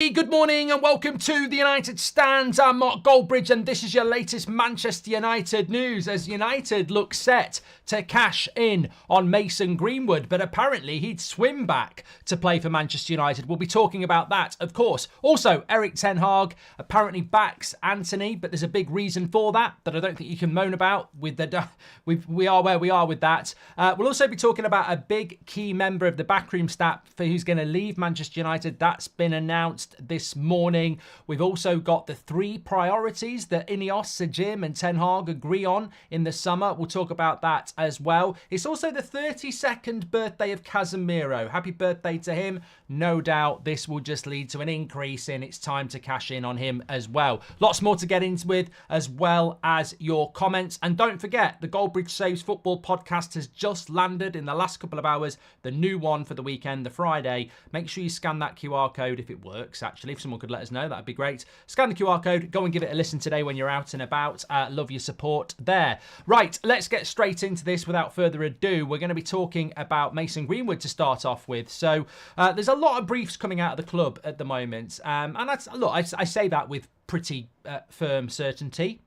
Good morning and welcome to the United Stand. I'm Mark Goldbridge and this is your latest Manchester United news as United look set to cash in on Mason Greenwood, but apparently he'd swim back to play for Manchester United. We'll be talking about that, of course. Also, Erik ten Hag apparently backs Antony, but there's a big reason for that I don't think you can moan about. We are where we are with that. We'll also be talking about a big key member of the backroom staff who's going to leave Manchester United. That's been announced this morning. We've also got the 3 priorities that Ineos, Sir Jim and Ten Hag agree on in the summer. We'll talk about that as well. It's also the 32nd birthday of Casemiro. Happy birthday to him. No doubt this will just lead to an increase in it's time to cash in on him as well. Lots more to get into with, as well as your comments. And don't forget, the Goldbridge Saves Football podcast has just landed in the last couple of hours. The new one for the weekend, the Friday. Make sure you scan that QR code if it works. Actually, if someone could let us know, that'd be great. Scan the QR code, go and give it a listen today when you're out and about. Love your support there. Right, let's get straight into this without further ado. We're going to be talking about Mason Greenwood to start off with. So there's a lot of briefs coming out of the club at the moment. And I say that with pretty firm certainty.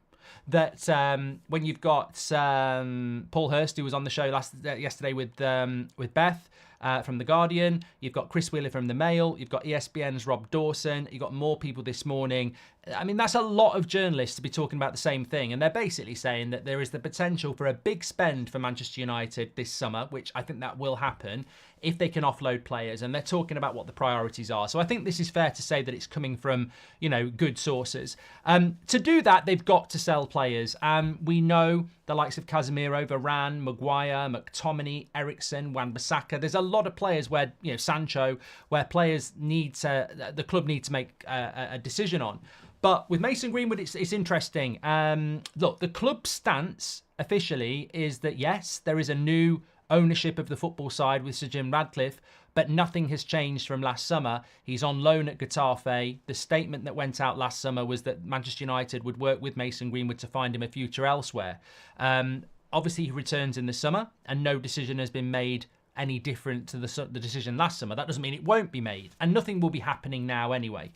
That when you've got Paul Hurst, who was on the show yesterday with Beth, from The Guardian. You've got Chris Wheeler from The Mail. You've got ESPN's Rob Dawson. You've got more people this morning. I mean, that's a lot of journalists to be talking about the same thing. And they're basically saying that there is the potential for a big spend for Manchester United this summer, which I think that will happen if they can offload players. And they're talking about what the priorities are. So I think this is fair to say that it's coming from, good sources. To do that, they've got to sell players. We know the likes of Casemiro, Varane, Maguire, McTominay, Eriksen, Wan-Bissaka. There's a lot of players where, Sancho, where players the club need to make a decision on. But with Mason Greenwood, it's interesting. Look, the club's stance officially is that, yes, there is a new ownership of the football side with Sir Jim Ratcliffe, but nothing has changed from last summer. He's on loan at Getafe. The statement that went out last summer was that Manchester United would work with Mason Greenwood to find him a future elsewhere. Obviously, he returns in the summer, and no decision has been made any different to the decision last summer. That doesn't mean it won't be made, and nothing will be happening now anyway.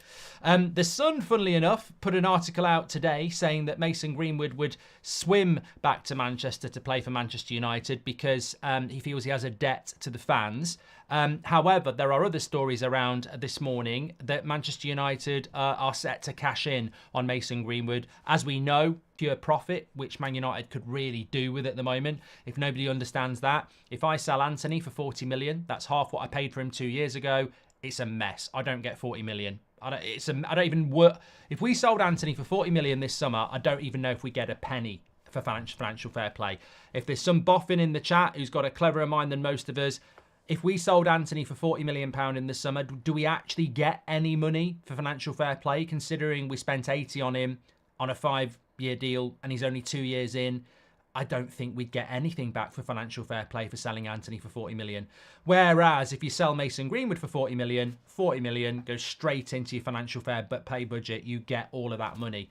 The Sun, funnily enough, put an article out today saying that Mason Greenwood would swim back to Manchester to play for Manchester United because he feels he has a debt to the fans. However, there are other stories around this morning that Manchester United are set to cash in on Mason Greenwood. As we know, pure profit, which Man United could really do with at the moment. If nobody understands that, if I sell Antony for 40 million, that's half what I paid for him 2 years ago. It's a mess. I don't get 40 million. I don't even work. If we sold Antony for 40 million this summer, I don't even know if we get a penny for financial fair play. If there's some boffin in the chat who's got a cleverer mind than most of us, if we sold Antony for £40 million in the summer, do we actually get any money for financial fair play, considering we spent 80 on him on a 5-year deal and he's only 2 years in? I don't think we'd get anything back for financial fair play for selling Antony for 40 million. Whereas if you sell Mason Greenwood for 40 million goes straight into your financial fair play budget. You get all of that money.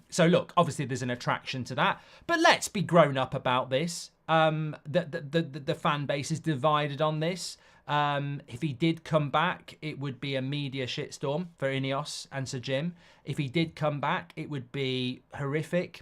So look, obviously there's an attraction to that, but let's be grown up about this. The fan base is divided on this. If he did come back, it would be a media shitstorm for Ineos and Sir Jim. If he did come back, it would be horrific,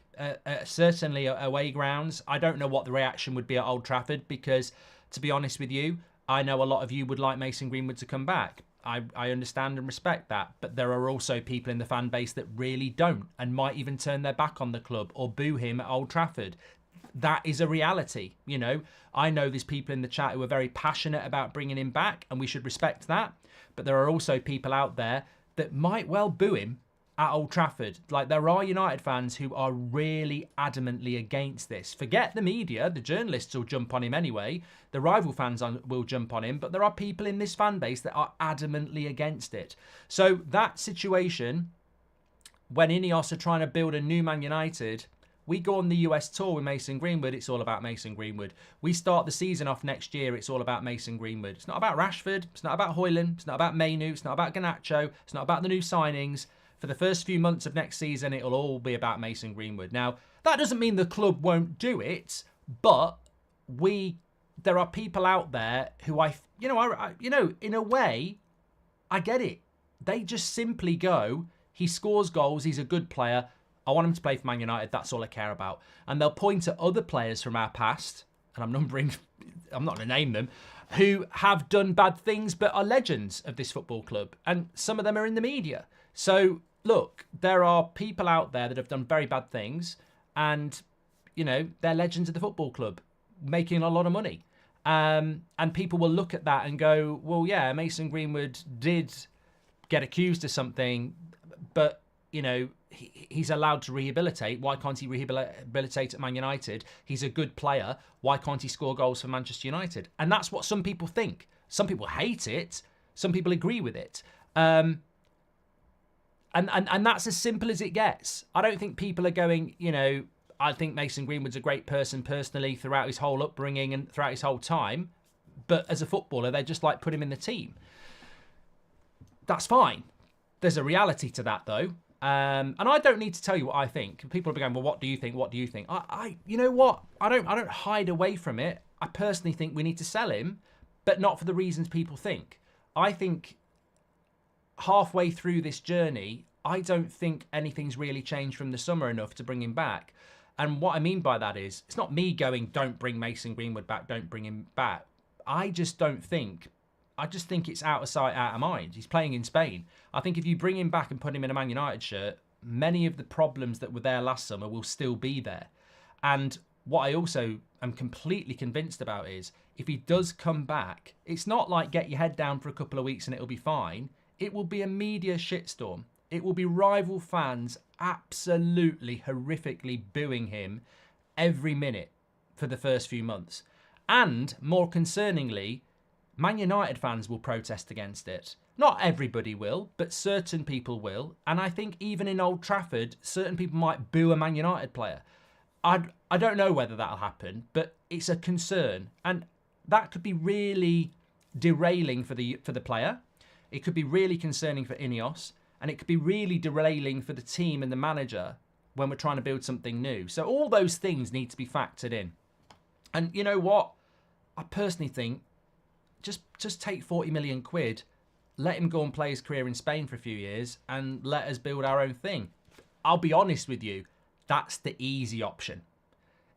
certainly away grounds. I don't know what the reaction would be at Old Trafford because, to be honest with you, I know a lot of you would like Mason Greenwood to come back. I understand and respect that, but there are also people in the fan base that really don't and might even turn their back on the club or boo him at Old Trafford. That is a reality. I know there's people in the chat who are very passionate about bringing him back, and we should respect that. But there are also people out there that might well boo him at Old Trafford. Like, there are United fans who are really adamantly against this. Forget the media. The journalists will jump on him anyway. The rival fans will jump on him. But there are people in this fan base that are adamantly against it. So that situation, when Ineos are trying to build a new Man United, we go on the US tour with Mason Greenwood, it's all about Mason Greenwood. We start the season off next year, it's all about Mason Greenwood. It's not about Rashford, it's not about Højlund, it's not about Mainu, it's not about Garnacho, it's not about the new signings. For the first few months of next season, it'll all be about Mason Greenwood. Now, that doesn't mean the club won't do it, but there are people out there who in a way, I get it. They just simply go, he scores goals, he's a good player, I want him to play for Man United, that's all I care about. And they'll point to other players from our past, and I'm not going to name them, who have done bad things but are legends of this football club. And some of them are in the media. So, look, there are people out there that have done very bad things and, you know, they're legends of the football club, making a lot of money. And people will look at that and go, well, yeah, Mason Greenwood did get accused of something, but, you know, he's allowed to rehabilitate. Why can't he rehabilitate at Man United? He's a good player. Why can't he score goals for Manchester United? And that's what some people think. Some people hate it. Some people agree with it. And that's as simple as it gets. I don't think people are going, you know, I think Mason Greenwood's a great person personally throughout his whole upbringing and throughout his whole time. But as a footballer, they just like put him in the team. That's fine. There's a reality to that, though. And I don't need to tell you what I think. People will be going, well, what do you think? What do you think? You know what? I don't hide away from it. I personally think we need to sell him, but not for the reasons people think. I think halfway through this journey, I don't think anything's really changed from the summer enough to bring him back. And what I mean by that is, it's not me going, don't bring Mason Greenwood back, don't bring him back. I just think it's out of sight, out of mind. He's playing in Spain. I think if you bring him back and put him in a Man United shirt, many of the problems that were there last summer will still be there. And what I also am completely convinced about is, if he does come back, it's not like get your head down for a couple of weeks and it'll be fine. It will be a media shitstorm. It will be rival fans absolutely horrifically booing him every minute for the first few months. And more concerningly, Man United fans will protest against it. Not everybody will, but certain people will. And I think even in Old Trafford, certain people might boo a Man United player. I don't know whether that'll happen, but it's a concern. And that could be really derailing for the player. It could be really concerning for Ineos. And it could be really derailing for the team and the manager when we're trying to build something new. So all those things need to be factored in. And you know what? I personally think just take 40 million quid, let him go and play his career in Spain for a few years, and let us build our own thing. I'll be honest with you, that's the easy option.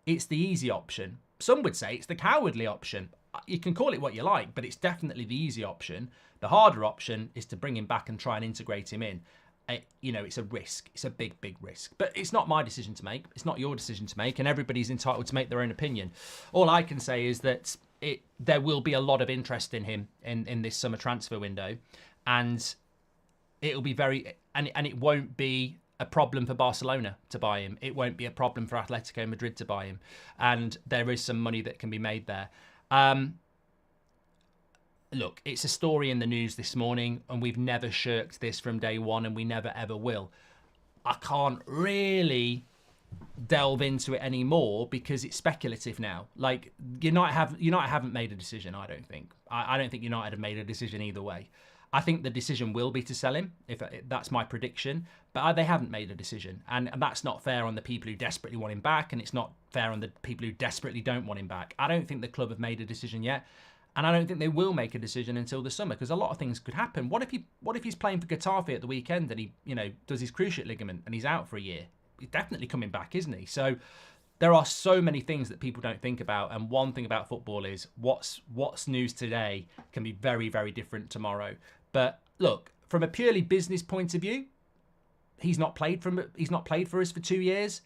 It's the easy option. Some would say it's the cowardly option. You can call it what you like, but it's definitely the easy option. The harder option is to bring him back and try and integrate him in. You know, it's a risk. It's a big, big risk. But it's not my decision to make. It's not your decision to make, and everybody's entitled to make their own opinion. All I can say is that there will be a lot of interest in him in this summer transfer window, and it'll be and it won't be a problem for Barcelona to buy him. It won't be a problem for Atletico Madrid to buy him, and there is some money that can be made there. Look, it's a story in the news this morning, and we've never shirked this from day one, and we never ever will. I can't really delve into it anymore because it's speculative now. Like, United haven't made a decision, I don't think. I don't think United have made a decision either way. I think the decision will be to sell him, if that's my prediction, but they haven't made a decision, and that's not fair on the people who desperately want him back, and it's not fair on the people who desperately don't want him back. I don't think the club have made a decision yet, and I don't think they will make a decision until the summer, because a lot of things could happen. What if he's playing for Getafe at the weekend and he, does his cruciate ligament and he's out for a year? He's definitely coming back, isn't he? So there are so many things that people don't think about, and one thing about football is what's news today can be very, very different tomorrow. But look, from a purely business point of view, he's not played for us for 2 years.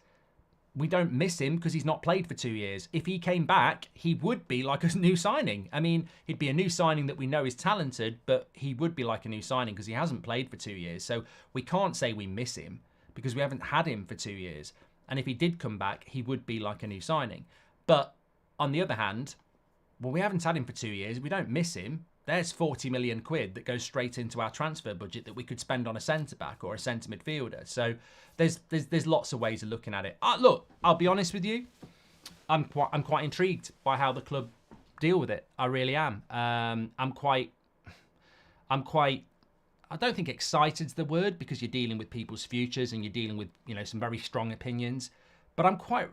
We don't miss him because he's not played for 2 years. If he came back, he would be like a new signing. I mean, he'd be a new signing that we know is talented, but he would be like a new signing because he hasn't played for 2 years. So we can't say we miss him because we haven't had him for 2 years. And if he did come back, he would be like a new signing. But on the other hand, well, we haven't had him for 2 years. We don't miss him. There's 40 million quid that goes straight into our transfer budget that we could spend on a centre-back or a centre midfielder. So there's lots of ways of looking at it. Look, I'll be honest with you. I'm quite intrigued by how the club deal with it. I really am. I'm quite. I don't think excited's the word, because you're dealing with people's futures and you're dealing with some very strong opinions. But I'm quite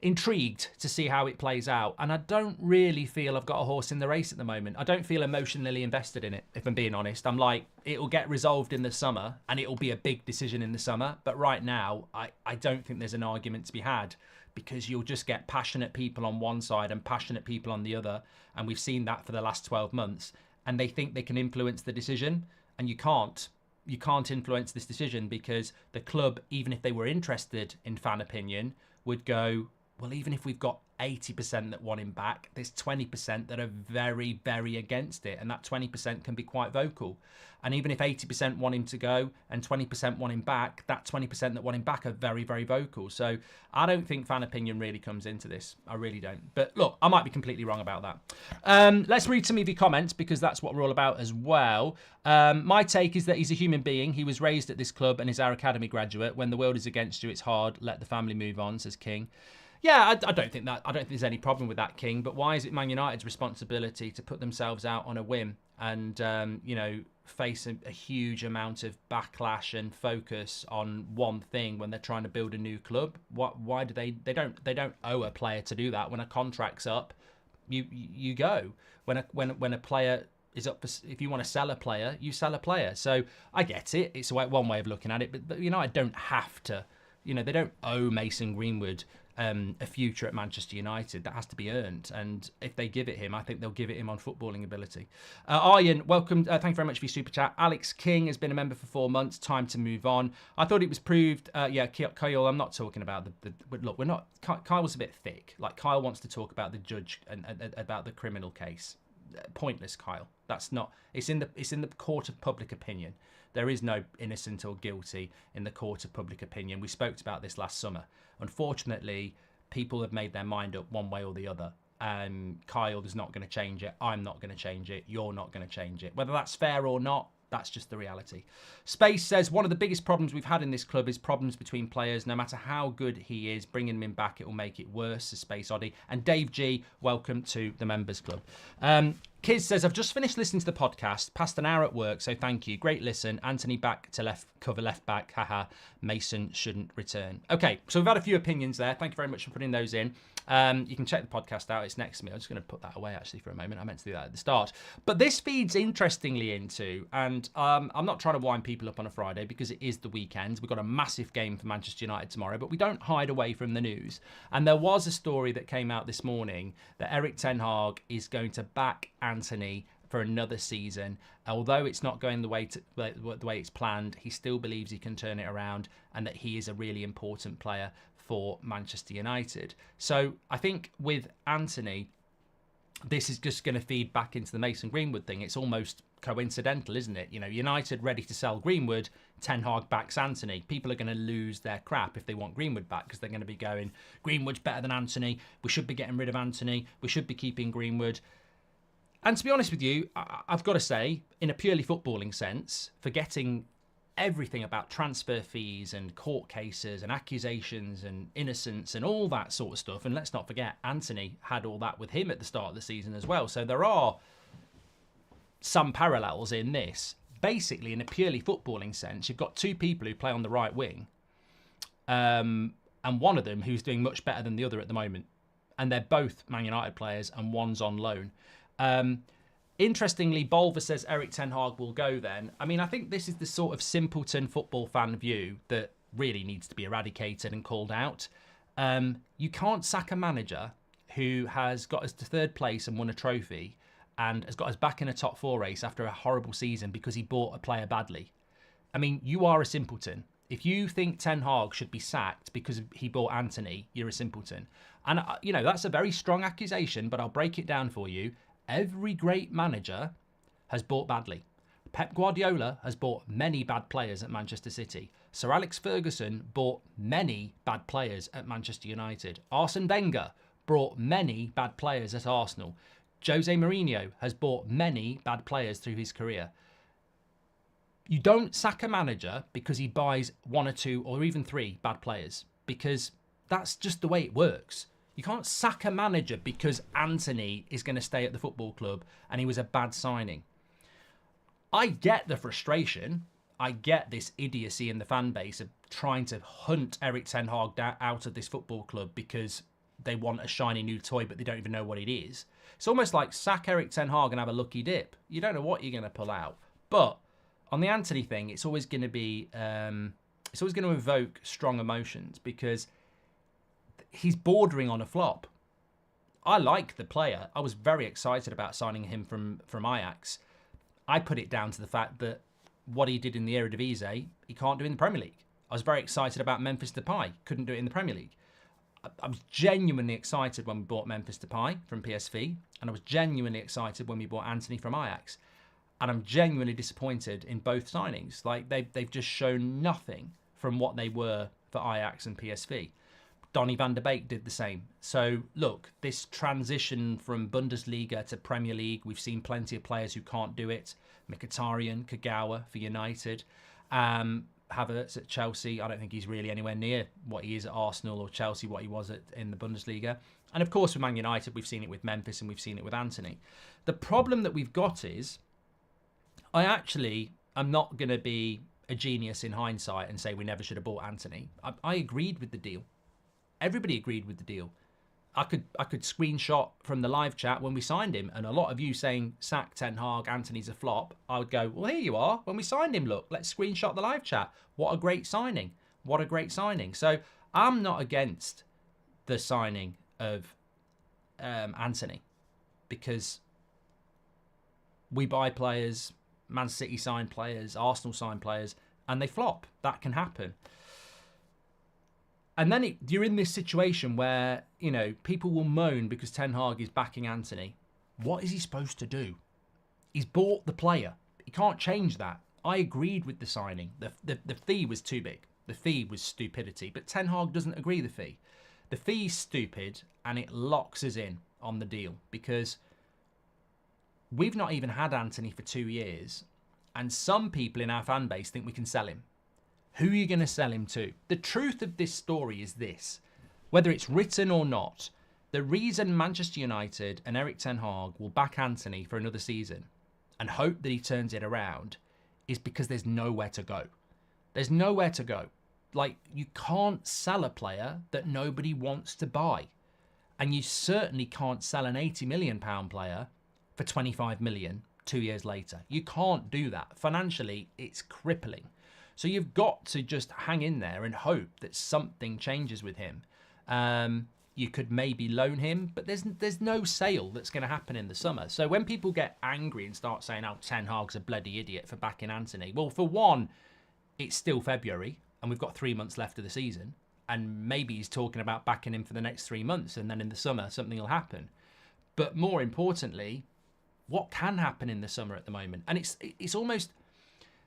intrigued to see how it plays out. And I don't really feel I've got a horse in the race at the moment. I don't feel emotionally invested in it, if I'm being honest. I'm like, it'll get resolved in the summer and it'll be a big decision in the summer. But right now, I don't think there's an argument to be had, because you'll just get passionate people on one side and passionate people on the other. And we've seen that for the last 12 months. And they think they can influence the decision, and you can't. You can't influence this decision, because the club, even if they were interested in fan opinion, would go, well, even if we've got 80% that want him back, there's 20% that are very, very against it. And that 20% can be quite vocal. And even if 80% want him to go and 20% want him back, that 20% that want him back are very, very vocal. So I don't think fan opinion really comes into this. I really don't. But look, I might be completely wrong about that. Let's read some of your comments, because that's what we're all about as well. My take is that he's a human being. He was raised at this club and is our academy graduate. When the world is against you, it's hard. Let the family move on, says King. Yeah, I don't think there's any problem with that, King. But why is it Man United's responsibility to put themselves out on a whim and, face a huge amount of backlash and focus on one thing when they're trying to build a new club? Why do they don't owe a player to do that? When a contract's up, you go. When a player is up for, if you want to sell a player, you sell a player. So I get it. It's one way of looking at it. But I don't have to. They don't owe Mason Greenwood a future at Manchester United. That has to be earned, and if they give it him, I think they'll give it him on footballing ability. Aryan, welcome. Thank you very much for your super chat. Alex King has been a member for 4 months. Time to move on. I thought it was proved. Kyle, I'm not talking about look, we're not. Kyle's a bit thick. Like, Kyle wants to talk about the judge and about the criminal case. Pointless, Kyle. That's not. It's in the court of public opinion. There is no innocent or guilty in the court of public opinion. We spoke about this last summer. Unfortunately, people have made their mind up one way or the other. Kyle is not going to change it. I'm not going to change it. You're not going to change it. Whether that's fair or not, that's just the reality. Space says, one of the biggest problems we've had in this club is problems between players. No matter how good he is, bringing him back, it will make it worse, says Space Oddie. And Dave G, welcome to the Members Club. Kiz says, I've just finished listening to the podcast, past an hour at work, so thank you. Great listen. Antony back to cover left back. Haha. Mason shouldn't return. Okay, so we've had a few opinions there. Thank you very much for putting those in. You can check the podcast out. It's next to me. I'm just going to put that away, actually, for a moment. I meant to do that at the start. But this feeds interestingly into, and I'm not trying to wind people up on a Friday because it is the weekend. We've got a massive game for Manchester United tomorrow, but we don't hide away from the news. And there was a story that came out this morning that Erik ten Hag is going to back Antony for another season. Although it's not going the way it's planned, he still believes he can turn it around and that he is a really important player for Manchester United. So I think with Antony, this is just going to feed back into the Mason Greenwood thing. It's almost coincidental, isn't it? United ready to sell Greenwood, Ten Hag backs Antony. People are going to lose their crap if they want Greenwood back, because they're going to be going, Greenwood's better than Antony. We should be getting rid of Antony. We should be keeping Greenwood. And to be honest with you, I've got to say, in a purely footballing sense, forgetting everything about transfer fees and court cases and accusations and innocence and all that sort of stuff. And let's not forget, Antony had all that with him at the start of the season as well. So there are some parallels in this. Basically, in a purely footballing sense, you've got two people who play on the right wing, and one of them who's doing much better than the other at the moment. And they're both Man United players, and one's on loan. Interestingly, Bolver says Erik ten Hag will go then. I mean, I think this is the sort of simpleton football fan view that really needs to be eradicated and called out. You can't sack a manager who has got us to third place and won a trophy and has got us back in a top four race after a horrible season because he bought a player badly. I mean, you are a simpleton. If you think Ten Hag should be sacked because he bought Antony, you're a simpleton. And, that's a very strong accusation, but I'll break it down for you. Every great manager has bought badly. Pep Guardiola has bought many bad players at Manchester City. Sir Alex Ferguson bought many bad players at Manchester United. Arsene Wenger brought many bad players at Arsenal. Jose Mourinho has bought many bad players through his career. You don't sack a manager because he buys one or two or even three bad players, because that's just the way it works. You can't sack a manager because Antony is going to stay at the football club and he was a bad signing. I get the frustration. I get this idiocy in the fan base of trying to hunt Erik ten Hag out of this football club because they want a shiny new toy, but they don't even know what it is. It's almost like sack Erik ten Hag and have a lucky dip. You don't know what you're going to pull out. But on the Antony thing, it's always going to be, it's always going to evoke strong emotions because he's bordering on a flop. I like the player. I was very excited about signing him from Ajax. I put it down to the fact that what he did in the Eredivisie, he can't do in the Premier League. I was very excited about Memphis Depay. Couldn't do it in the Premier League. I was genuinely excited when we bought Memphis Depay from PSV, and I was genuinely excited when we bought Antony from Ajax. And I'm genuinely disappointed in both signings. Like they've just shown nothing from what they were for Ajax and PSV. Donny van de Beek did the same. So look, this transition from Bundesliga to Premier League, we've seen plenty of players who can't do it. Mkhitaryan, Kagawa for United. Havertz at Chelsea. I don't think he's really anywhere near what he is at Arsenal or Chelsea, what he was in the Bundesliga. And of course with Man United, we've seen it with Memphis and we've seen it with Antony. The problem that we've got is, I actually am not going to be a genius in hindsight and say we never should have bought Antony. I agreed with the deal. Everybody agreed with the deal. I could screenshot from the live chat when we signed him, and a lot of you saying sack Ten Hag, Antony's a flop. I would go, well, here you are. When we signed him, look, let's screenshot the live chat. What a great signing. What a great signing. So I'm not against the signing of Antony because we buy players, Man City sign players, Arsenal sign players, and they flop. That can happen. And then you're in this situation where, you know, people will moan because Ten Hag is backing Antony. What is he supposed to do? He's bought the player. He can't change that. I agreed with the signing. The fee was too big. The fee was stupidity. But Ten Hag doesn't agree the fee. The fee's stupid and it locks us in on the deal because we've not even had Antony for 2 years. And some people in our fan base think we can sell him. Who are you going to sell him to? The truth of this story is this. Whether it's written or not, the reason Manchester United and Erik ten Hag will back Antony for another season and hope that he turns it around is because there's nowhere to go. There's nowhere to go. Like, you can't sell a player that nobody wants to buy. And you certainly can't sell an £80 million player for 25 million 2 years later. You can't do that. Financially, it's crippling. So you've got to just hang in there and hope that something changes with him. You could maybe loan him, but there's no sale that's going to happen in the summer. So when people get angry and start saying, oh, Ten Hag's a bloody idiot for backing Antony. Well, for one, it's still February and we've got 3 months left of the season. And maybe he's talking about backing him for the next 3 months and then in the summer something will happen. But more importantly, what can happen in the summer at the moment? And it's almost...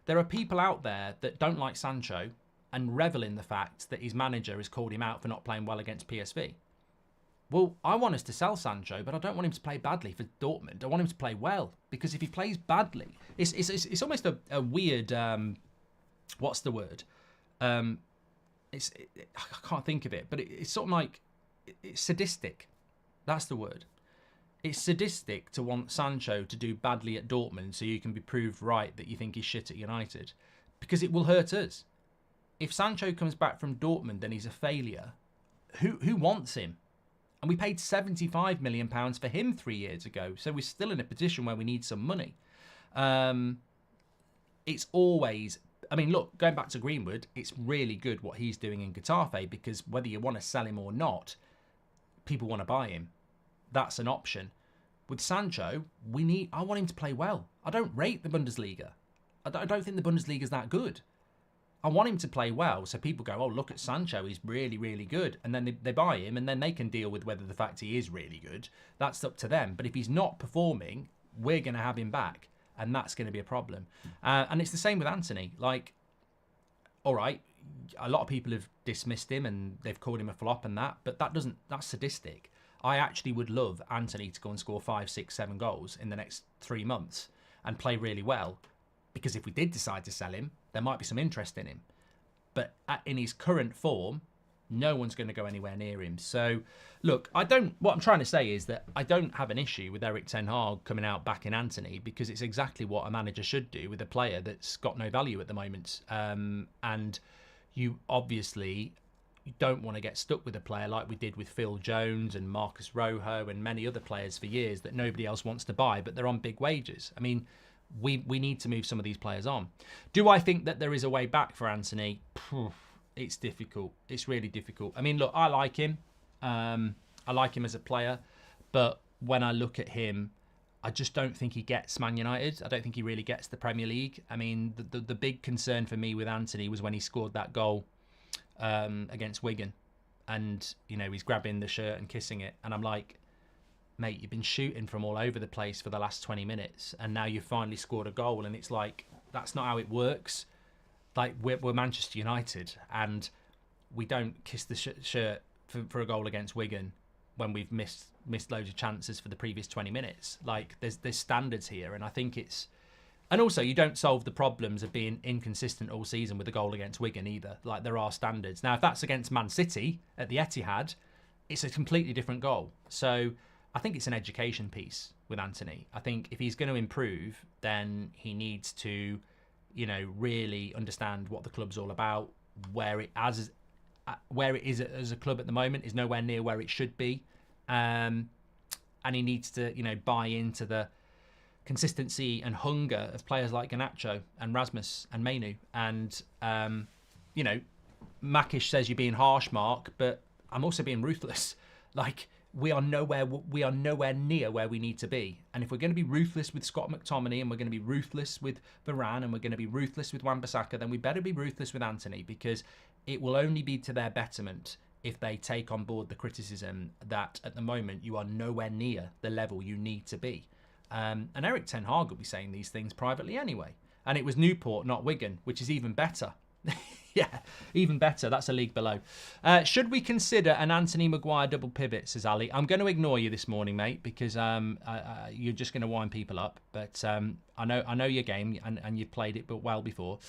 There are people out there that don't like Sancho and revel in the fact that his manager has called him out for not playing well against PSV. Well, I want us to sell Sancho, but I don't want him to play badly for Dortmund. I want him to play well, because if he plays badly, it's almost a weird, what's the word? I can't think of it, but it's sort of like, it's sadistic. That's the word. It's sadistic to want Sancho to do badly at Dortmund so you can be proved right that you think he's shit at United, because it will hurt us. If Sancho comes back from Dortmund and he's a failure, who wants him? And we paid £75 million for him 3 years ago, so we're still in a position where we need some money. It's always... I mean, look, going back to Greenwood, it's really good what he's doing in Getafe, because whether you want to sell him or not, people want to buy him. That's an option. With Sancho, I want him to play well. I don't rate the Bundesliga. I don't think the Bundesliga is that good. I want him to play well, so people go, oh, look at Sancho, he's really, really good. And then they buy him, and then they can deal with whether the fact he is really good. That's up to them. But if he's not performing, we're going to have him back, and that's going to be a problem. And it's the same with Antony. Like, all right, a lot of people have dismissed him, and they've called him a flop and that, but that's sadistic. I actually would love Antony to go and score 5, 6, 7 goals in the next 3 months and play really well, because if we did decide to sell him, there might be some interest in him. But in his current form, no one's going to go anywhere near him. So, look, what I'm trying to say is that I don't have an issue with Erik ten Hag coming out backing Antony, because it's exactly what a manager should do with a player that's got no value at the moment. And you obviously you don't want to get stuck with a player like we did with Phil Jones and Marcus Rojo and many other players for years that nobody else wants to buy, but they're on big wages. I mean, we need to move some of these players on. Do I think that there is a way back for Antony? It's difficult. It's really difficult. I mean, look, I like him. I like him as a player, but when I look at him, I just don't think he gets Man United. I don't think he really gets the Premier League. I mean, the big concern for me with Antony was when he scored that goal against Wigan, and he's grabbing the shirt and kissing it, and I'm like, mate, you've been shooting from all over the place for the last 20 minutes, and now you've finally scored a goal, and it's like, that's not how it works. Like, we're Manchester United, and we don't kiss the shirt for a goal against Wigan when we've missed loads of chances for the previous 20 minutes. Like, there's standards here, and I think it's... And also, you don't solve the problems of being inconsistent all season with a goal against Wigan either. Like, there are standards. Now, if that's against Man City at the Etihad, it's a completely different goal. So I think it's an education piece with Antony. I think if he's going to improve, then he needs to, really understand what the club's all about, where it is as a club at the moment is nowhere near where it should be. And he needs to, buy into the consistency and hunger of players like Garnacho and Rasmus and Mainu. And, Makish says you're being harsh, Mark, but I'm also being ruthless. Like, we are nowhere near where we need to be. And if we're going to be ruthless with Scott McTominay, and we're going to be ruthless with Varane, and we're going to be ruthless with Wan-Bissaka, then we better be ruthless with Antony, because it will only be to their betterment if they take on board the criticism that at the moment you are nowhere near the level you need to be. And Eric Ten Hag will be saying these things privately anyway. And it was Newport, not Wigan, which is even better. Yeah, even better. That's a league below. Should we consider an Antony Maguire double pivot, says Ali? I'm going to ignore you this morning, mate, because you're just going to wind people up. But I know your game, and you've played it but well before.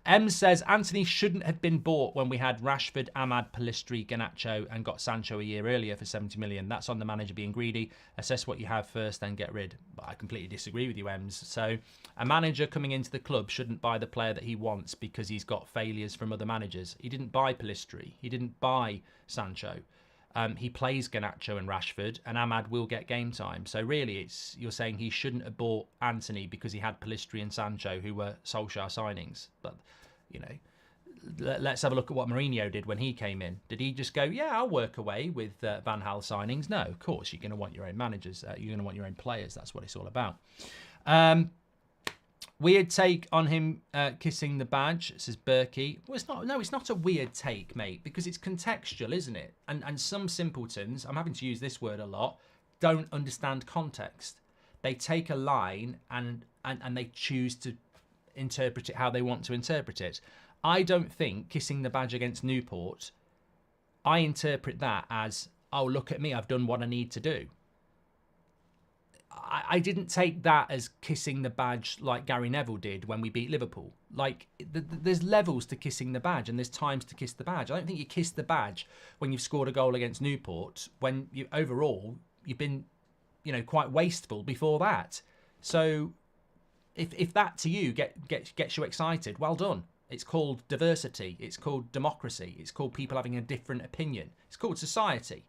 M says Antony shouldn't have been bought when we had Rashford, Ahmad, Pellistri, Garnacho, and got Sancho a year earlier for 70 million. That's on the manager being greedy. Assess what you have first, then get rid. But I completely disagree with you, Ems. So a manager coming into the club shouldn't buy the player that he wants because he's got failures from other managers. He didn't buy Pellistri. He didn't buy Sancho. He plays Garnacho and Rashford, and Ahmad will get game time. So really, you're saying he shouldn't have bought Antony because he had Pellistri and Sancho, who were Solskjaer signings. But, let's have a look at what Mourinho did when he came in. Did he just go, yeah, I'll work away with Van Gaal signings? No, of course, you're going to want your own managers. You're going to want your own players. That's what it's all about. Weird take on him kissing the badge, says Berkey. Well, it's not. No, it's not a weird take, mate, because it's contextual, isn't it? And some simpletons, I'm having to use this word a lot, don't understand context. They take a line and they choose to interpret it how they want to interpret it. I don't think kissing the badge against Newport, I interpret that as, oh, look at me, I've done what I need to do. I didn't take that as kissing the badge like Gary Neville did when we beat Liverpool. Like, there's levels to kissing the badge, and there's times to kiss the badge. I don't think you kiss the badge when you've scored a goal against Newport, when you've been, quite wasteful before that. So if that to you gets you excited, well done. It's called diversity. It's called democracy. It's called people having a different opinion. It's called society.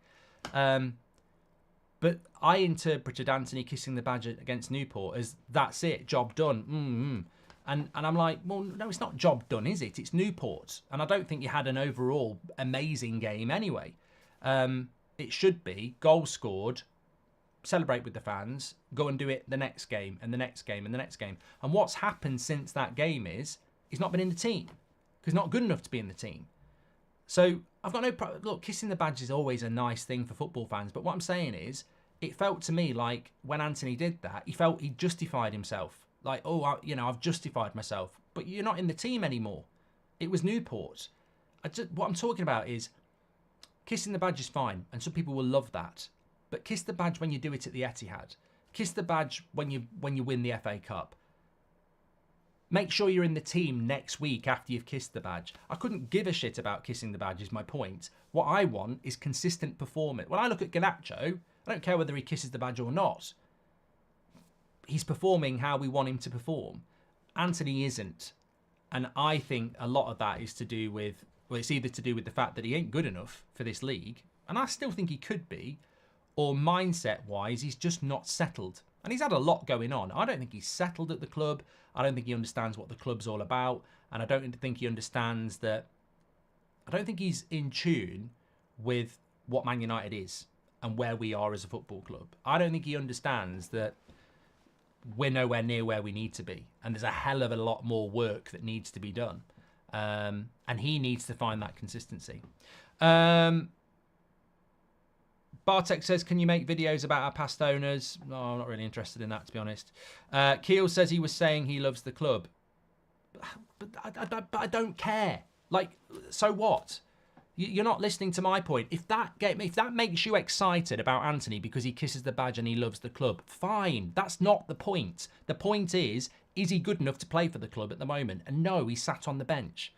But I interpreted Antony kissing the badge against Newport as, that's it, job done. And I'm like, well, no, it's not job done, is it? It's Newport. And I don't think you had an overall amazing game anyway. It should be goal scored, celebrate with the fans, go and do it the next game and the next game and the next game. And what's happened since that game is he's not been in the team because he's not good enough to be in the team. So I've got no problem. Look, kissing the badge is always a nice thing for football fans. But what I'm saying is, it felt to me like when Antony did that, he felt he justified himself. Like, oh, I've justified myself. But you're not in the team anymore. It was Newport. What I'm talking about is kissing the badge is fine. And some people will love that. But kiss the badge when you do it at the Etihad. Kiss the badge when you win the FA Cup. Make sure you're in the team next week after you've kissed the badge. I couldn't give a shit about kissing the badge is my point. What I want is consistent performance. When I look at Garnacho, I don't care whether he kisses the badge or not. He's performing how we want him to perform. Antony isn't. And I think a lot of that is to do with Well, it's either to do with the fact that he ain't good enough for this league, and I still think he could be, or mindset-wise, he's just not settled. And he's had a lot going on. I don't think he's settled at the club. I don't think he understands what the club's all about. And I don't think he understands that... I don't think he's in tune with what Man United is and where we are as a football club. I don't think he understands that we're nowhere near where we need to be. And there's a hell of a lot more work that needs to be done. And he needs to find that consistency. Bartek says, can you make videos about our past owners? No, I'm not really interested in that, to be honest. Keel says he was saying he loves the club. But I don't care. Like, so what? You're not listening to my point. If that makes you excited about Antony because he kisses the badge and he loves the club, fine. That's not the point. The point is he good enough to play for the club at the moment? And no, he sat on the bench.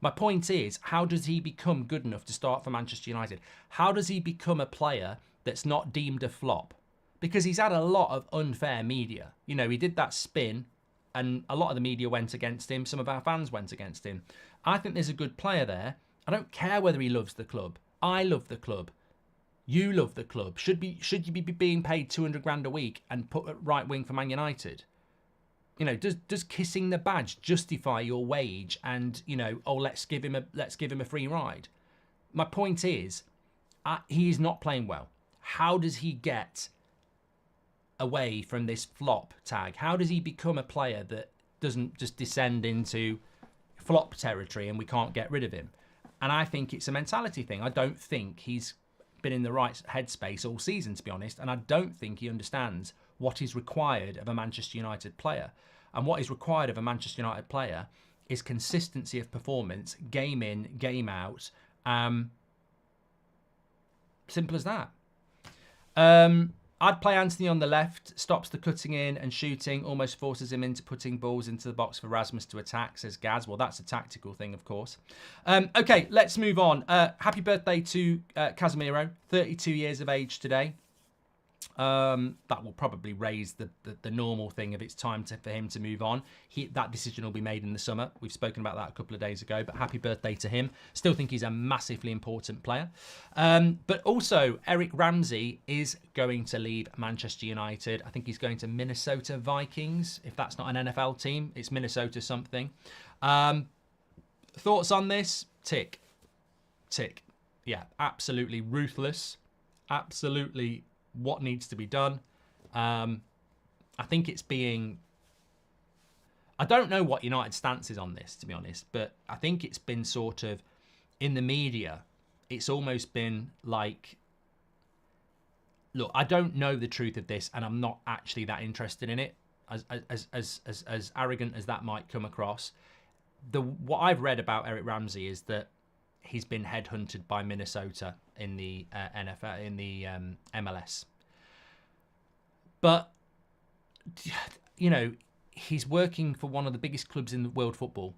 My point is, how does he become good enough to start for Manchester United? How does he become a player that's not deemed a flop? Because he's had a lot of unfair media. You know, he did that spin and a lot of the media went against him. Some of our fans went against him. I think there's a good player there. I don't care whether he loves the club. I love the club. You love the club. Should you be being paid 200 grand a week and put at right wing for Man United? You know, does kissing the badge justify your wage? And you know, oh, let's give him a free ride. My point is, he is not playing well. How does he get away from this flop tag? How does he become a player that doesn't just descend into flop territory and we can't get rid of him? And I think it's a mentality thing. I don't think he's been in the right headspace all season, to be honest. And I don't think he understands what is required of a Manchester United player. And what is required of a Manchester United player is consistency of performance, game in, game out. Simple as that. I'd play Antony on the left, stops the cutting in and shooting, almost forces him into putting balls into the box for Rasmus to attack, says Gaz. Well, that's a tactical thing, of course. Okay, let's move on. Happy birthday to Casemiro, 32 years of age today. That will probably raise the normal thing of it's time for him to move on. That decision will be made in the summer. We've spoken about that a couple of days ago, but happy birthday to him. Still think he's a massively important player. But also, Eric Ramsey is going to leave Manchester United. I think he's going to Minnesota Vikings. If that's not an NFL team, it's Minnesota something. Thoughts on this? Tick. Yeah, absolutely ruthless. Absolutely what needs to be done. I think it's being... I don't know what United's stance is on this, to be honest, but I think it's been sort of, in the media, it's almost been like, look, I don't know the truth of this and I'm not actually that interested in it, as arrogant as that might come across. What I've read about Eric Ramsey is that he's been headhunted by Minnesota in the NFL, in the MLS. But, you know, he's working for one of the biggest clubs in the world football,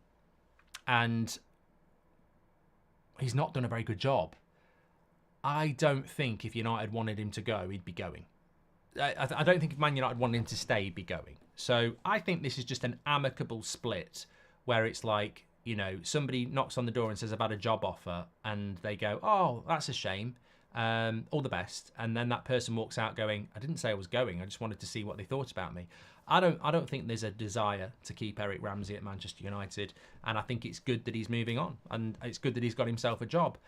and he's not done a very good job. I don't think if United wanted him to go, he'd be going. I don't think if Man United wanted him to stay, he'd be going. So I think this is just an amicable split where it's like, you know, somebody knocks on the door and says, I've had a job offer, and they go, oh, that's a shame. All the best. And then that person walks out going, I didn't say I was going. I just wanted to see what they thought about me. I don't think there's a desire to keep Eric Ramsey at Manchester United. And I think it's good that he's moving on. And it's good that he's got himself a job.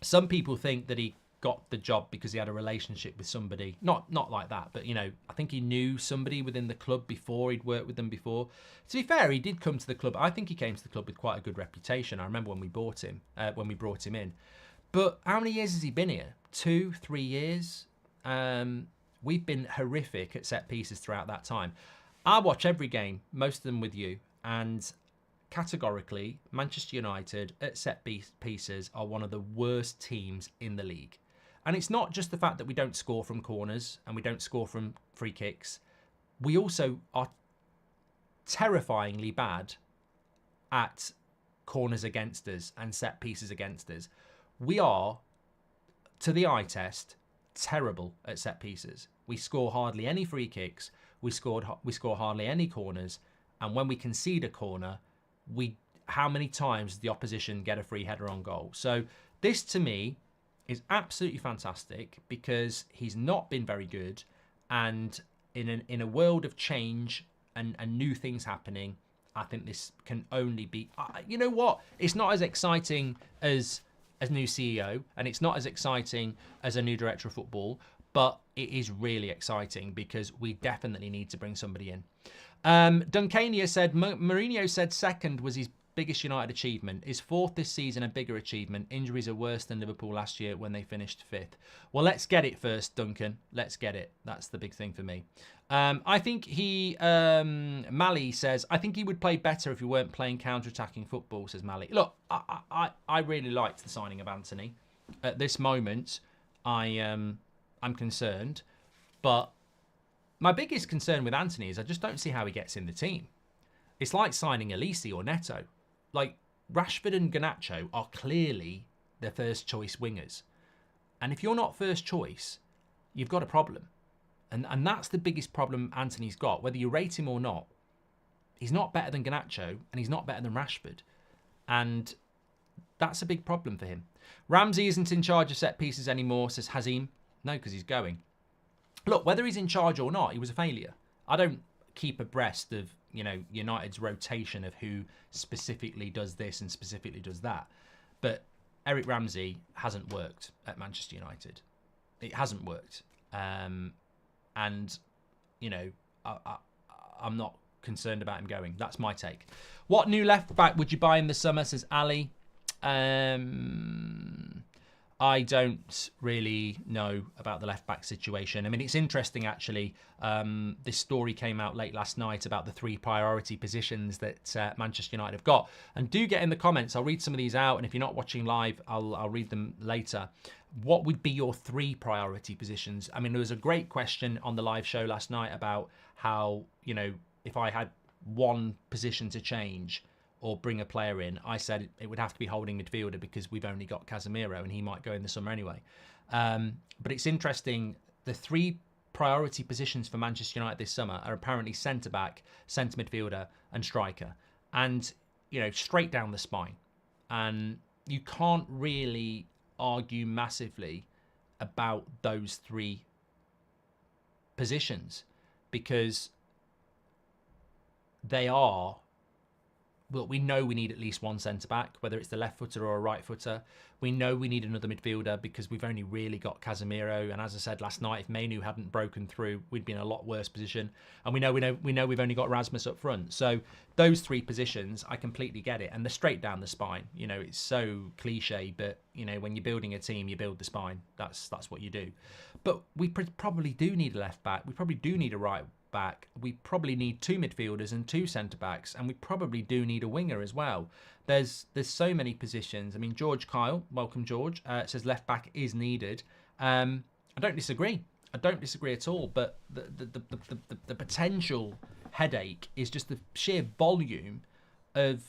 Some people think that he got the job because he had a relationship with somebody. Not like that, but, you know, I think he knew somebody within the club before. He'd worked with them before. To be fair, he did come to the club. I think he came to the club with quite a good reputation. I remember when we brought him in. But how many years has he been here? 2, 3 years? We've been horrific at set pieces throughout that time. I watch every game, most of them with you, and categorically, Manchester United at set pieces are one of the worst teams in the league. And it's not just the fact that we don't score from corners and we don't score from free kicks. We also are terrifyingly bad at corners against us and set pieces against us. We are, to the eye test, terrible at set pieces. We score hardly any free kicks. We score hardly any corners. And when we concede a corner, we how many times does the opposition get a free header on goal? So this, to me, is absolutely fantastic because he's not been very good, and in a world of change and new things happening, I think this can only be. You know what? It's not as exciting as new CEO, and it's not as exciting as a new director of football, but it is really exciting because we definitely need to bring somebody in. Duncania said Mourinho said second was his biggest United achievement. Is fourth this season a bigger achievement? Injuries are worse than Liverpool last year when they finished fifth. Well, let's get it first, Duncan. Let's get it. That's the big thing for me. I think Mally says, I think he would play better if he weren't playing counter-attacking football, says Mally. Look, I really liked the signing of Antony. At this moment, I'm concerned, but my biggest concern with Antony is I just don't see how he gets in the team. It's like signing Elise or Neto. Like, Rashford and Garnacho are clearly their first choice wingers. And if you're not first choice, you've got a problem. And that's the biggest problem Antony's got. Whether you rate him or not, he's not better than Garnacho and he's not better than Rashford. And that's a big problem for him. Ramsey isn't in charge of set pieces anymore, says Hazim. No, because he's going. Look, whether he's in charge or not, he was a failure. I don't keep abreast of, United's rotation of who specifically does this and specifically does that. But Eric Ramsey hasn't worked at Manchester United. It hasn't worked. I'm not concerned about him going. That's my take. What new left back would you buy in the summer, says Ali. I don't really know about the left back situation. I mean, it's interesting, actually. This story came out late last night about the 3 priority positions that Manchester United have got. And do get in the comments. I'll read some of these out. And if you're not watching live, I'll read them later. What would be your 3 priority positions? I mean, there was a great question on the live show last night about how, if I had one position to change or bring a player in, I said it would have to be holding midfielder because we've only got Casemiro and he might go in the summer anyway. But it's interesting, the 3 priority positions for Manchester United this summer are apparently centre-back, centre midfielder and striker. And, straight down the spine. And you can't really argue massively about those 3 positions because they are... Well, we know we need at least one centre-back, whether it's the left footer or a right footer. We know we need another midfielder because we've only really got Casemiro. And as I said last night, if Mainu hadn't broken through, we'd be in a lot worse position. And we know we've only got Rasmus up front. So those 3 positions, I completely get it. And they're straight down the spine. It's so cliche, but when you're building a team, you build the spine. That's what you do. But we probably do need a left back. We probably do need a right back. We probably need 2 midfielders and 2 centre backs, and we probably do need a winger as well. There's so many positions. I mean, George Kyle, welcome George, says left back is needed. I don't disagree. I don't disagree at all. But the potential headache is just the sheer volume of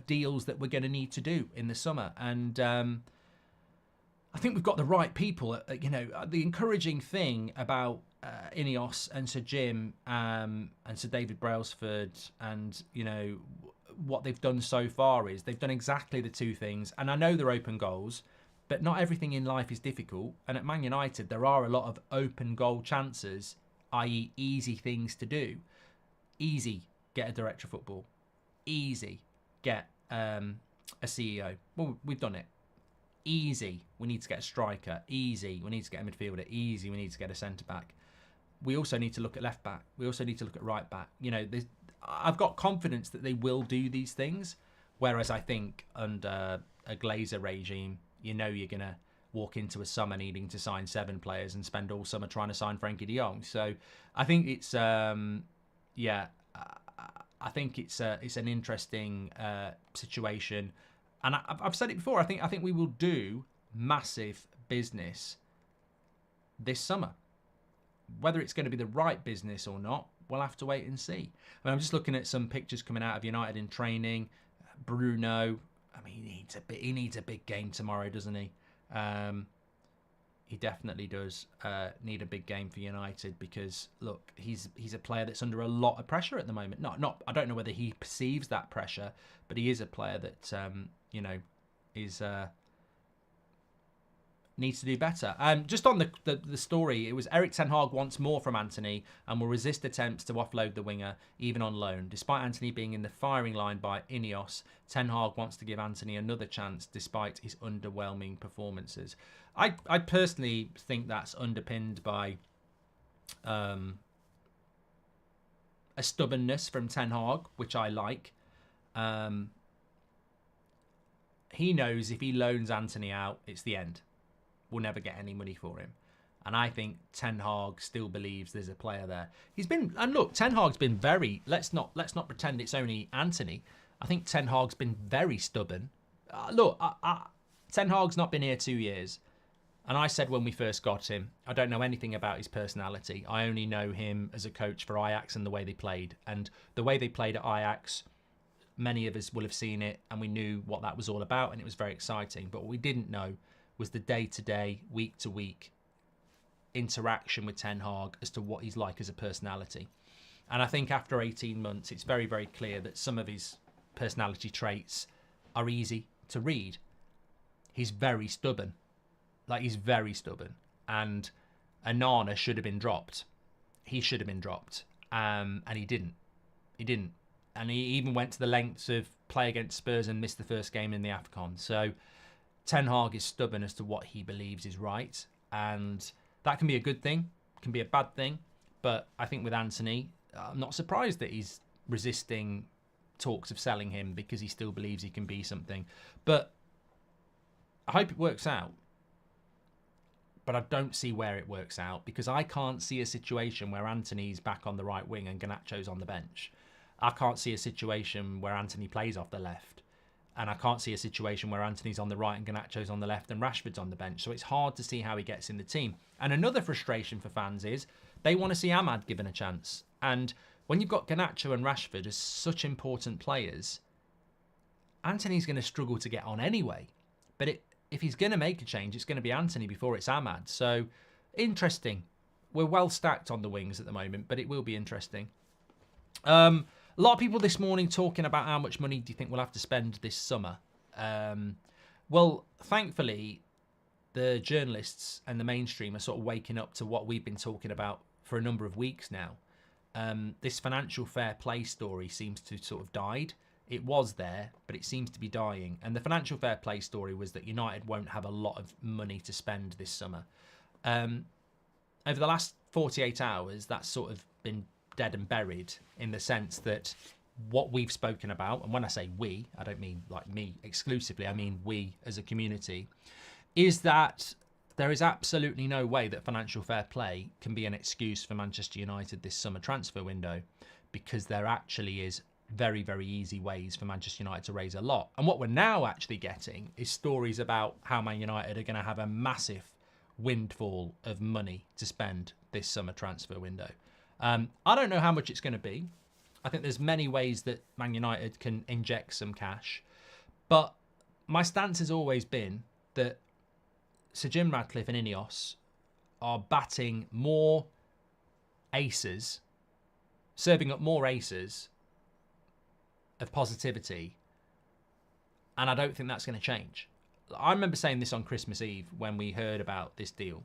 deals that we're going to need to do in the summer. And I think we've got the right people. The encouraging thing about Ineos and Sir Jim and Sir David Brailsford and what they've done so far is they've done exactly the 2 things. And I know they're open goals, but not everything in life is difficult. And at Man United, there are a lot of open goal chances, i.e. easy things to do. Easy, get a director of football. Easy, get a CEO. Well, we've done it. Easy, we need to get a striker. Easy, we need to get a midfielder. Easy, we need to get a centre-back. We also need to look at left back. We also need to look at right back. I've got confidence that they will do these things. Whereas I think under a Glazer regime, you're going to walk into a summer needing to sign 7 players and spend all summer trying to sign Frankie de Jong. So I think it's, I think it's an interesting situation. And I've said it before. I think we will do massive business this summer. Whether it's going to be the right business or not, we'll have to wait and see. I mean, I'm just looking at some pictures coming out of United in training. Bruno, I mean, he needs a big game tomorrow, doesn't he? he definitely does need a big game for United, because look, he's a player that's under a lot of pressure at the moment. Not I don't know whether he perceives that pressure, but he is a player that is needs to do better. Just on the story, it was Erik ten Hag wants more from Antony and will resist attempts to offload the winger, even on loan. Despite Antony being in the firing line by Ineos, ten Hag wants to give Antony another chance despite his underwhelming performances. I personally think that's underpinned by a stubbornness from ten Hag, which I like. He knows if he loans Antony out, it's the end. We'll never get any money for him. And I think Ten Hag still believes there's a player there. He's been, and look, Ten Hag's been very, let's not pretend it's only Antony. I think Ten Hag's been very stubborn. Ten Hag's not been here 2 years. And I said when we first got him, I don't know anything about his personality. I only know him as a coach for Ajax and the way they played. And the way they played at Ajax, many of us will have seen it, and we knew what that was all about, and it was very exciting. But what we didn't know was the day-to-day, week-to-week interaction with Ten Hag as to what he's like as a personality. And I think after 18 months, it's very, very clear that some of his personality traits are easy to read. He's very stubborn. He's very stubborn. And Onana should have been dropped. He should have been dropped. And he didn't. He didn't. And he even went to the lengths of play against Spurs and missed the first game in the AFCON. So Ten Hag is stubborn as to what he believes is right. And that can be a good thing, can be a bad thing. But I think with Antony, I'm not surprised that he's resisting talks of selling him, because he still believes he can be something. But I hope it works out. But I don't see where it works out, because I can't see a situation where Antony's back on the right wing and Garnacho's on the bench. I can't see a situation where Antony plays off the left. And I can't see a situation where Antony's on the right and Garnacho's on the left and Rashford's on the bench. So it's hard to see how he gets in the team. And another frustration for fans is they want to see Ahmad given a chance. And when you've got Garnacho and Rashford as such important players, Antony's going to struggle to get on anyway. But if he's going to make a change, it's going to be Antony before it's Ahmad. So interesting. We're well stacked on the wings at the moment, but it will be interesting. A lot of people this morning talking about how much money do you think we'll have to spend this summer. Well, thankfully, the journalists and the mainstream are sort of waking up to what we've been talking about for a number of weeks now. This financial fair play story seems to sort of died. It was there, but it seems to be dying. And the financial fair play story was that United won't have a lot of money to spend this summer. Over the last 48 hours, that's sort of been dead and buried, in the sense that what we've spoken about, and when I say we, I don't mean like me exclusively, I mean we as a community, is that there is absolutely no way that financial fair play can be an excuse for Manchester United this summer transfer window, because there actually is very, very easy ways for Manchester United to raise a lot. And what we're now actually getting is stories about how Man United are going to have a massive windfall of money to spend this summer transfer window. I don't know how much it's going to be. I think there's many ways that Man United can inject some cash. But my stance has always been that Sir Jim Ratcliffe and Ineos are batting more aces, serving up more aces of positivity. And I don't think that's going to change. I remember saying this on Christmas Eve when we heard about this deal.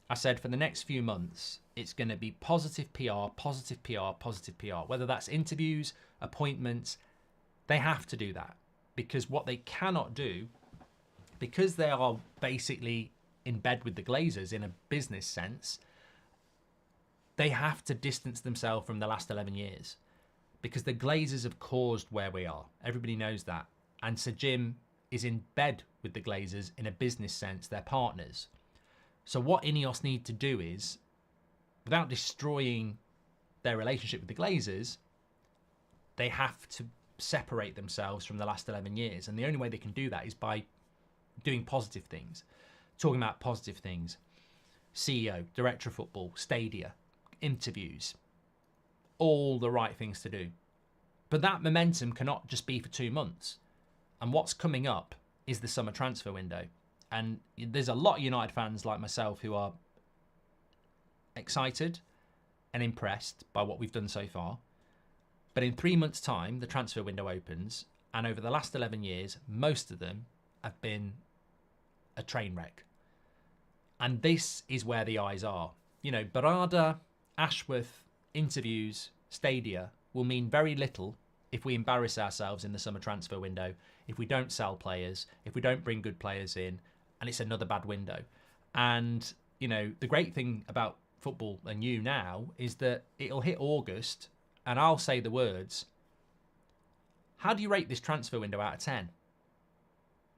I said for the next few months, it's going to be positive PR, positive PR, positive PR. Whether that's interviews, appointments, they have to do that. Because what they cannot do, because they are basically in bed with the Glazers in a business sense, they have to distance themselves from the last 11 years. Because the Glazers have caused where we are. Everybody knows that. And Sir Jim is in bed with the Glazers in a business sense. They're partners. So what Ineos need to do is, without destroying their relationship with the Glazers, they have to separate themselves from the last 11 years. And the only way they can do that is by doing positive things, talking about positive things. CEO, director of football, stadia, interviews, all the right things to do. But that momentum cannot just be for 2 months. And what's coming up is the summer transfer window. And there's a lot of United fans like myself who are excited and impressed by what we've done so far. But in 3 months' time, the transfer window opens, and over the last 11 years, most of them have been a train wreck. And this is where the eyes are. You know, Barada, Ashworth, interviews, stadia will mean very little if we embarrass ourselves in the summer transfer window, if we don't sell players, if we don't bring good players in, and it's another bad window. And, you know, the great thing about football and you now is that it'll hit August and I'll say the words, how do you rate this transfer window out of 10?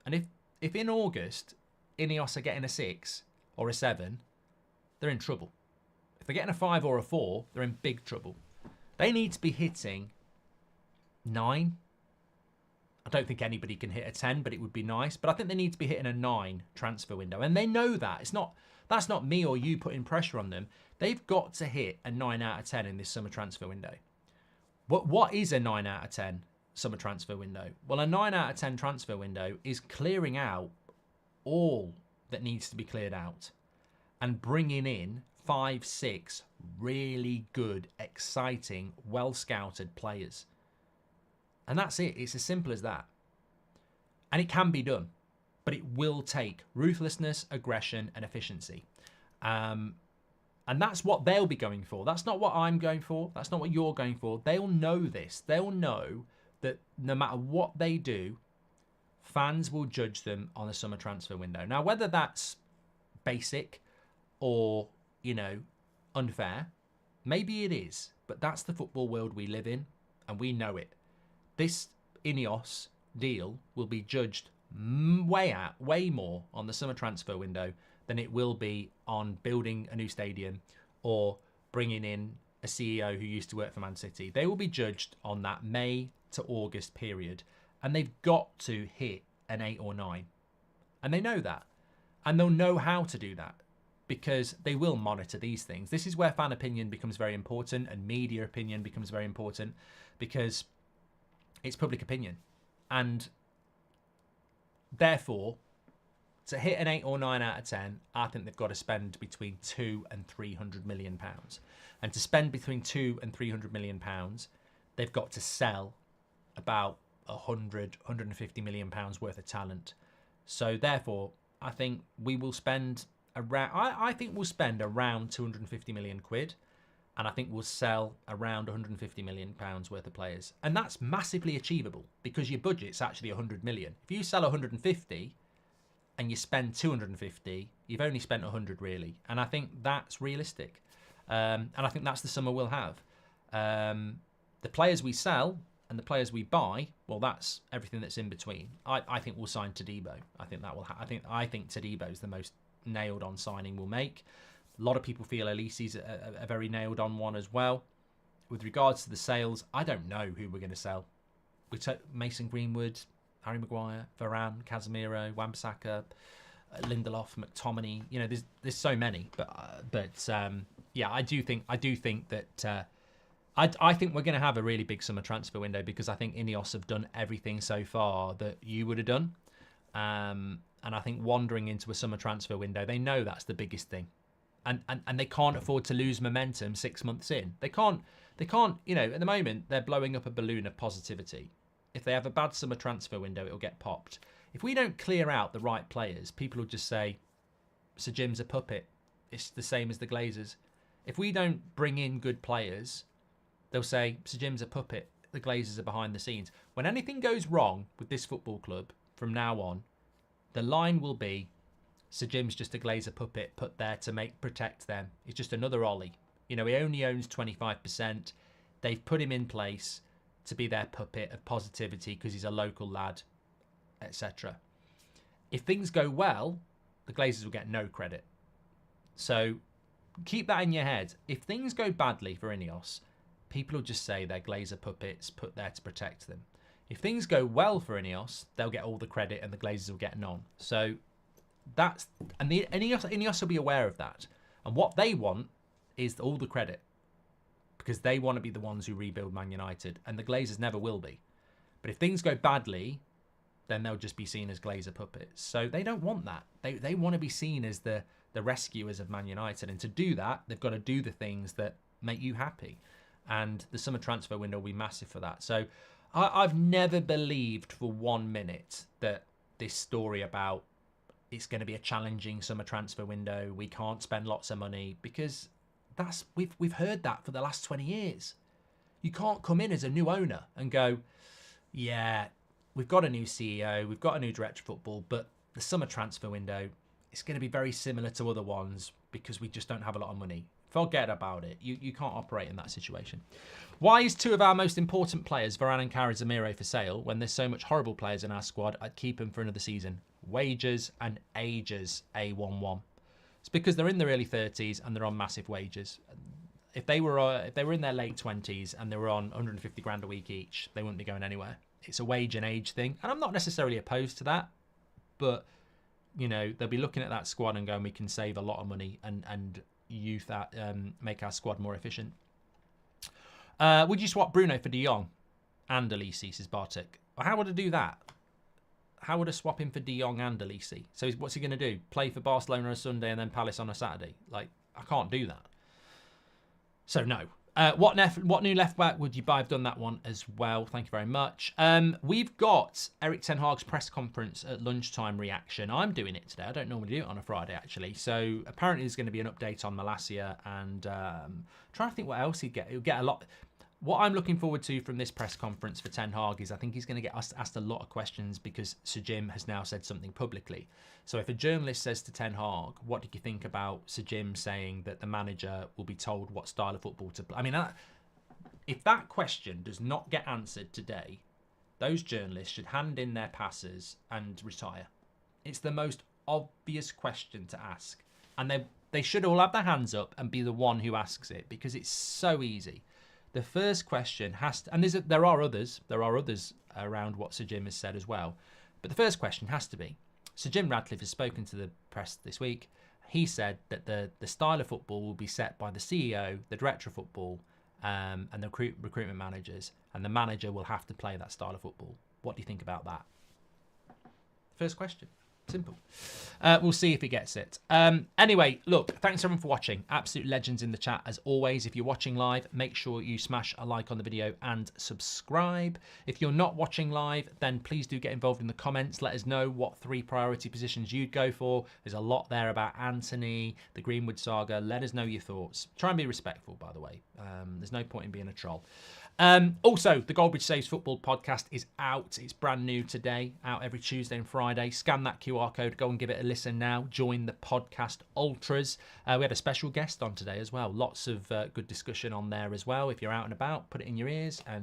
And if in August Ineos are getting a 6 or a 7, they're in trouble. If they're getting a 5 or a 4, they're in big trouble. They need to be hitting 9. I don't think anybody can hit a 10, but it would be nice. But I think they need to be hitting a 9 transfer window. And they know that. That's not me or you putting pressure on them. They've got to hit a 9 out of 10 in this summer transfer window. What is a 9 out of 10 summer transfer window? Well, a 9 out of 10 transfer window is clearing out all that needs to be cleared out and bringing in 5, 6 really good, exciting, well-scouted players. And that's it. It's as simple as that. And it can be done, but it will take ruthlessness, aggression, and efficiency. And that's what they'll be going for. That's not what I'm going for. That's not what you're going for. They'll know this. They'll know that no matter what they do, fans will judge them on the summer transfer window. Now, whether that's basic or, you know, unfair, maybe it is. But that's the football world we live in, and we know it. This Ineos deal will be judged way more on the summer transfer window than it will be on building a new stadium or bringing in a CEO who used to work for Man City. They will be judged on that May to August period, and they've got to hit an 8 or 9. And they know that. And they'll know how to do that because they will monitor these things. This is where fan opinion becomes very important and media opinion becomes very important because it's public opinion. And therefore, to hit an 8 or 9 out of 10, I think they've got to spend between 2 and 300 million pounds. And to spend between 2 and 300 million pounds, they've got to sell about 150 million pounds worth of talent. So therefore, I think we will spend around, I think we'll spend around 250 million quid. And I think we'll sell around 150 million pounds worth of players. And that's massively achievable because your budget's actually 100 million. If you sell 150 and you spend 250, you've only spent 100 really. And I think that's realistic. And I think that's the summer we'll have. The players we sell and the players we buy, well, that's everything that's in between. I think we'll sign Todibo. I think that will. I think Todibo is the most nailed-on signing we'll make. A lot of people feel Elise's a very nailed-on one as well. With regards to the sales, I don't know who we're going to sell. We took Mason Greenwood, Harry Maguire, Varane, Casemiro, Wan-Bissaka, Lindelof, McTominay. You know, there's so many, but yeah, I do think that I think we're going to have a really big summer transfer window because I think Ineos have done everything so far that you would have done, and I think wandering into a summer transfer window, they know that's the biggest thing. And they can't afford to lose momentum 6 months in. They can't, you know, at the moment, they're blowing up a balloon of positivity. If they have a bad summer transfer window, it'll get popped. If we don't clear out the right players, people will just say, Sir Jim's a puppet. It's the same as the Glazers. If we don't bring in good players, they'll say, Sir Jim's a puppet. The Glazers are behind the scenes. When anything goes wrong with this football club from now on, the line will be, Sir Jim's just a Glazer puppet put there to protect them. He's just another Ollie. You know, he only owns 25%. They've put him in place to be their puppet of positivity because he's a local lad, etc. If things go well, the Glazers will get no credit. So keep that in your head. If things go badly for Ineos, people will just say they're Glazer puppets put there to protect them. If things go well for Ineos, they'll get all the credit and the Glazers will get none. So that's, and the Ineos will be aware of that. And what they want is all the credit because they want to be the ones who rebuild Man United, and the Glazers never will be. But if things go badly, then they'll just be seen as Glazer puppets. So they don't want that. They want to be seen as the rescuers of Man United. And to do that, they've got to do the things that make you happy. And the summer transfer window will be massive for that. So I've never believed for 1 minute that this story about it's going to be a challenging summer transfer window, we can't spend lots of money, because we've heard that for the last 20 years. You can't come in as a new owner and go, yeah, we've got a new CEO, we've got a new director of football, but the summer transfer window, it's going to be very similar to other ones because we just don't have a lot of money. Forget about it. You can't operate in that situation. Why is 2 of our most important players, Varane and Kara, for sale when there's so much horrible players in our squad? I'd keep them for another season. Wages and ages, A11. It's because they're in their early 30s and they're on massive wages. If they were in their late 20s and they were on 150 grand a week each, they wouldn't be going anywhere. It's a wage and age thing, and I'm not necessarily opposed to that, but you know, they'll be looking at that squad and going, we can save a lot of money and youth that make our squad more efficient. Would you swap Bruno for De Jong and Elise, says Bartek? How would I do that? How would I swap him for De Jong and Elise? So what's he going to do? Play for Barcelona on a Sunday and then Palace on a Saturday? Like, I can't do that. So no. What new left back would you buy? I've done that one as well. Thank you very much. We've got Erik ten Hag's press conference at lunchtime reaction. I'm doing it today. I don't normally do it on a Friday, actually. So apparently there's going to be an update on Malacia, and trying to think what else he'd get. He'll get a lot. What I'm looking forward to from this press conference for Ten Hag is I think he's going to get asked a lot of questions because Sir Jim has now said something publicly. So if a journalist says to Ten Hag, what did you think about Sir Jim saying that the manager will be told what style of football to play? I mean, if that question does not get answered today, those journalists should hand in their passes and retire. It's the most obvious question to ask. And they should all have their hands up and be the one who asks it, because it's so easy. The first question has to, and there are others around what Sir Jim has said as well, but the first question has to be, Sir Jim Ratcliffe has spoken to the press this week. He said that the style of football will be set by the CEO, the director of football, and the recruitment managers, and the manager will have to play that style of football. What do you think about that? First question. Simple. We'll see if he gets it. Anyway, look, thanks everyone for watching. Absolute legends in the chat as always. If you're watching live, make sure you smash a like on the video and subscribe. If you're not watching live, then please do get involved in the comments. Let us know what 3 priority positions you'd go for. There's a lot there about Antony, the Greenwood saga. Let us know your thoughts. Try and be respectful, by the way. There's no point in being a troll. Also, the Goldbridge Saves Football podcast is out. It's brand new today, out every Tuesday and Friday. Scan that QR code, go and give it a listen now. Join the podcast ultras. We had a special guest on today as well. Lots of good discussion on there as well. If you're out and about, put it in your ears and